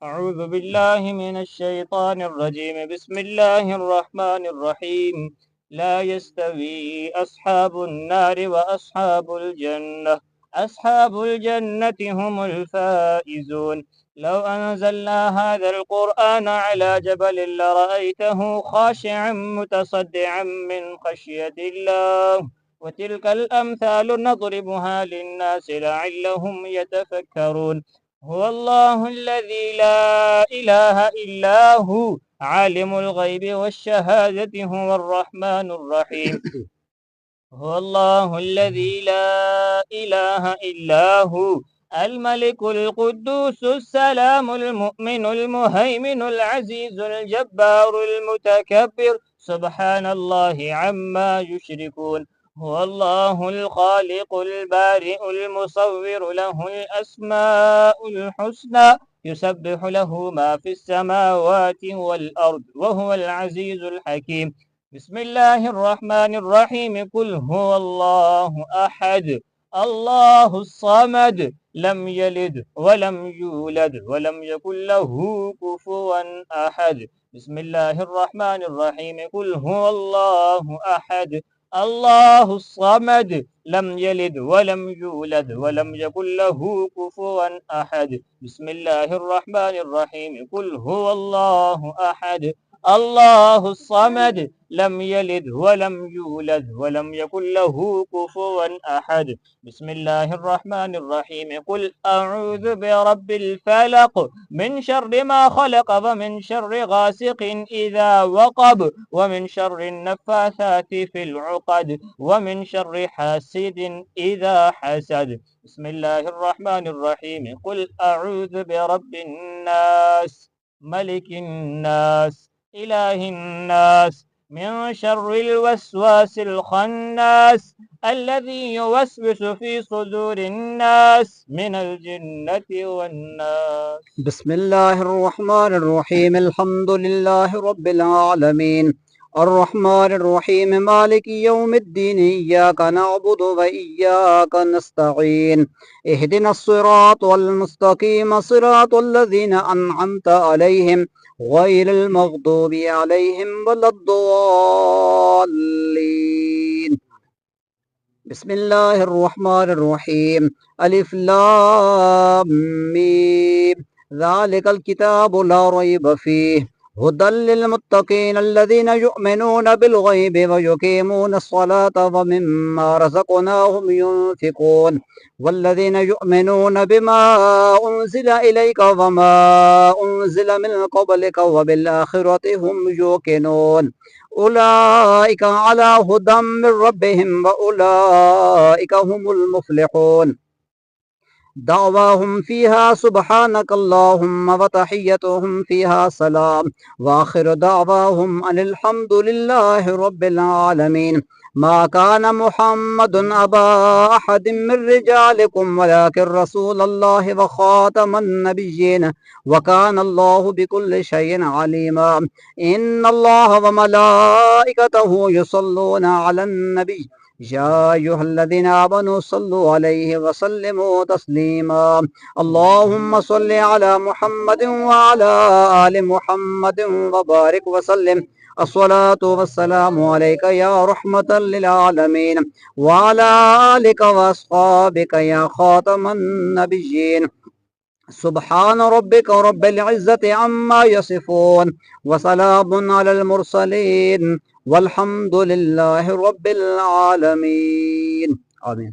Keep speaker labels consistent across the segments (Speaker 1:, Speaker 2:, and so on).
Speaker 1: أعوذ بالله من الشيطان الرجيم. بسم الله الرحمن الرحيم. لا يستوي أصحاب النار وأصحاب الجنة. أصحاب الجنة هم الفائزون. لو أنزلنا هذا القرآن على جبل لرأيته خاشعا متصدعا من خشية الله. وتلك الأمثال نضربها للناس لعلهم يتفكرون. هو الله الذي لا إله إلا هو عالم الغيب والشهادة هو الرحمن الرحيم. هو الله الذي لا إله إلا هو الملك القدوس السلام المؤمن المهيمن العزيز الجبار المتكبر سبحان الله عما يشركون. هو الله الخالق البارئ المصور له الأسماء الحسنى يسبح له ما في السماوات والأرض وهو العزيز الحكيم. بسم الله الرحمن الرحيم. قل هو الله أحد الله الصمد لم يلد ولم يولد ولم يكن له كفوا أحد. بسم الله الرحمن الرحيم. قل هو الله أحد الله الصمد لم يلد ولم يولد ولم يكن له كفوا أحد. بسم الله الرحمن الرحيم. قل هو الله أحد الله الصمد لم يلد ولم يولد ولم يكن له كفوا أحد. بسم الله الرحمن الرحيم. قل أعوذ برب الفلق من شر ما خلق ومن شر غاسق إذا وقب ومن شر النفاثات في العقد ومن شر حاسد إذا حسد. بسم الله الرحمن الرحيم. قل أعوذ برب الناس ملك الناس إله الناس من شر الوسواس الخناس الذي يوسوس في صدور الناس من الجنة والناس.
Speaker 2: بسم الله الرحمن الرحيم. الحمد لله رب العالمين الرحمن الرحيم مالك يوم الدين إياك نعبد وإياك نستعين اهدنا الصراط المستقيم صراط الذين أنعمت عليهم غير المغضوب عليهم ولا الضالين. بسم الله الرحمن الرحيم. ألف لام ميم ذلك الكتاب لا ريب فيه هدى للمتقين الذين يؤمنون بالغيب ويقيمون الصلاة ومما رزقناهم ينفقون والذين يؤمنون بما أنزل إليك وما أنزل من قبلك وبالآخرة هم يوقنون أولئك على هدى من ربهم وأولئك هم المفلحون. دعواهم فيها سبحانك اللهم وتحيتهم فيها سلام وآخر دعواهم أن الحمد لله رب العالمين. ما كان محمد أبا أحد من رجالكم ولكن رسول الله وخاتم النبيين وكان الله بكل شيء عليما. إن الله وملائكته يصلون على النبي يا أيها الذين آمنوا صلوا عليه وسلموا تسليما. اللهم صل على محمد وعلى آل محمد وبارك وسلم. الصلاة والسلام عليك يا رحمة للعالمين وعلى آلك وأصحابك يا خاتم النبيين. سبحان ربك رب العزة عما يصفون وسلام على المرسلين والحمد لله رب العالمين. آمين.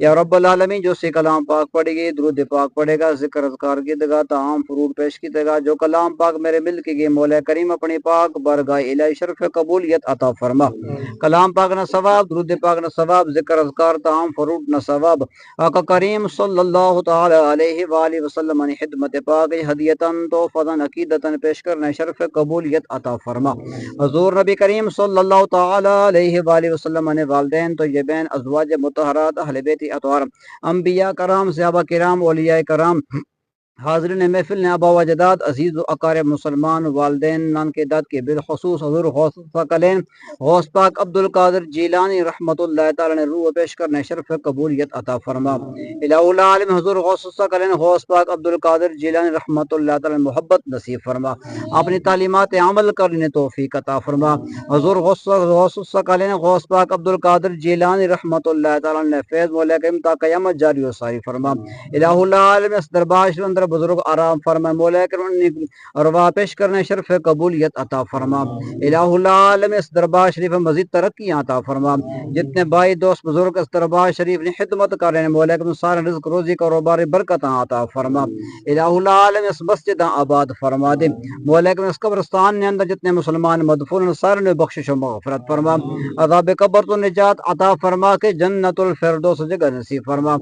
Speaker 2: یا رب العالمین جو سے کلام پاک پڑھے گی درود پاک پڑھے گا ذکر اذکار کی دگا تعام فروٹ پیش کی دگا جو کلام پاک میرے مل کے گئے مولا کریم اپنی پاک برگاہ الہی شرف قبولیت عطا فرما کلام پاک نہ ثواب درود پاک نہ ثواب ذکر اذکار تعام فروٹ نہ ثواب آقا کریم صلی اللہ تعالی علیہ وآلہ وسلم نے خدمت پاک ہدیتاً توفیقاً عقیدتاً پیش کرنے شرف قبولیت عطا فرما حضور نبی کریم صلی اللہ تعالی علیہ وآلہ وسلم نے والدین طیبین ازواج مطہرات اہل بیت اطہار انبیاء کرام صحابہ کرام اولیاء کرام حاضرین محفل نے آبا و اجداد عزیز و اقارب مسلمان والدین نان کے داد کے بالخصوص حضور غوث ثقلین غوث پاک عبد القادر جیلانی رحمت اللہ تعالی نے روح پیش کرنے شرف قبولیت عطا فرما الہ العالم حضور غوث ثقلین غوث پاک عبد القادر جیلانی رحمت اللہ تعالی نے محبت نصیب فرما اپنی تعلیمات عمل کرنے توفیق عطا فرما حضور غوث ثقلین غوث پاک عبد القادر جیلانی رحمت اللہ تعالی نے فیض مولا کریم تا قیامت جاری و ساری فرما الہ العالم اس دربار شریف اندر بزرگ آرام فرما مولا کریم ارواح پیش کرنے شرف قبولیت عطا فرما الہ العالم اس دربار شریف مزید ترقی عطا فرما جتنے بھائی دوست بزرگ اس دربار شریف نے خدمت کر رہے ہیں مولا کریم سارے رزق روزی کاروبار برکت عطا فرما الہ العالم اس مسجد آباد فرما دے مولا کریم اس قبرستان نے اندر جتنے مسلمان مدفون سارے نے بخشش و مغفرت فرما عذاب قبر تو نجات عطا فرما کے جنت الفردوس جگہ نصیب فرما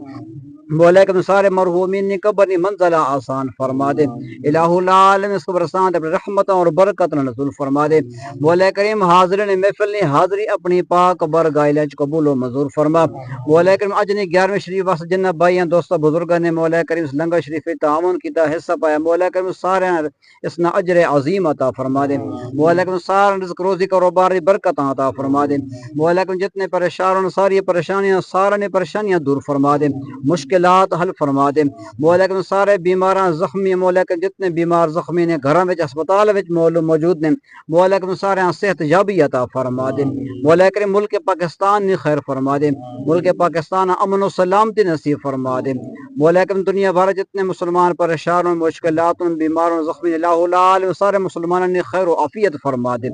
Speaker 2: مولا کریم سارے مرحومین نے قبر منزلہ آسان فرما دے الہ العالم اس قبرستان اپنی رحمت اور برکت نزول فرما دے مولا کریم حاضرین محفل نے حاضری اپنی پاک برگاہ الہی قبول و منظور فرما مولا کریم اجنی 11ویں شریف واسطے جنہ بھائیاں دوستوں بزرگوں نے مولا کریم اس لنگر شریف تعاون کیتا حصہ پایا مولا کریم سارے اس نہ اجر عظیم عطا فرما دے مولا کریم سارے رزق روزی کاروبار برکت عطا فرما دے مولا کریم جتنے پریشان ساری پریشانیاں سارے پریشانیاں دور فرما دے مشکلات حل فرما دے مولا کریم سارے بیماراں زخمی مولا کریم جتنے بیمار زخمی نے گھراں وچ ہسپتال وچ موجود نے مولا کریم سارے صحت یابی عطا فرما دے مولا کریم ملک پاکستان نے خیر فرما دے ملک پاکستان امن و سلامتی نصیب فرما دے مولا کریم دنیا بھر جتنے مسلمان پریشان و مشکلات بیماروں زخمی الہ العالم سارے مسلمانوں نے خیر و عافیت فرما دے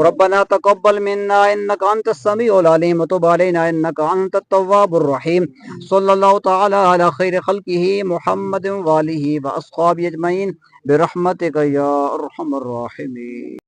Speaker 2: ربنا تقبل منا انك انت السميع العليم وتب علينا انك انت التواب الرحيم صلى الله تعالى على خير خلقه محمد وآله واصحابه اجمعين برحمتك يا ارحم الراحمين.